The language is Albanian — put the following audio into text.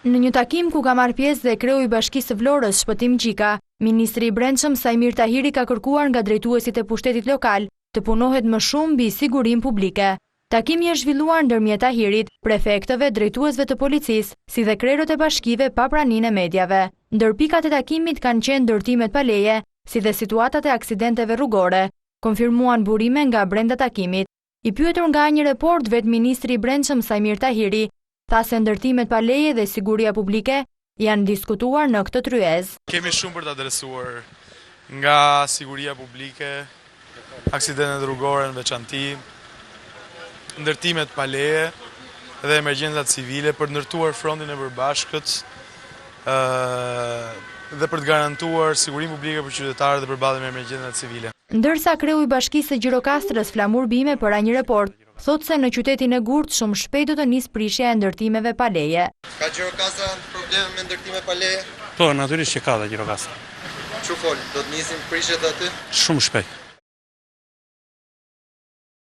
Në një takim ku ka marrë pjesë dhe kreu i Bashkisë së Vlorës, Shpëtim Gjika, Ministri i Brendshëm Sajmir Tahiri ka kërkuar nga drejtuesit e pushtetit lokal të punohet më shumë mbi sigurinë publike. Takimi është zhvilluar ndërmjet Tahirit, prefektëve, drejtuesve të policisë, si dhe krerët e bashkive pa praninë e medjave. Ndër pikat e takimit kanë qenë ndërtimet pa leje, si dhe situatat e aksidenteve rrugore, konfirmuan burime nga brenda takimit. I pyetur nga një report, vetë Ministri i Brendshëm Sajmir Tahiri tha se ndërtimet pa leje dhe siguria publike janë diskutuar në këtë tryezë. Kemi shumë për të adresuar, nga siguria publike, aksidentet rrugore në veçanti, ndërtimet pa leje dhe emergjencat civile për ndërtuar frontin e përbashkët dhe për të garantuar sigurinë publike për qytetarët dhe përballje me emergjencat civile. Ndërsa kreu i Bashkisë së Gjirokastrës Flamur Bime për një report thotë se në qytetin e Gurtë shumë shpejt do të nisë prishja e ndërtimeve pa leje. Ka Gjirokastra probleme me ndërtime pa leje? Po, natyrisht që ka dhe Gjirokastra. Çu fol, do të nisin prishjet aty? Shumë shpejt.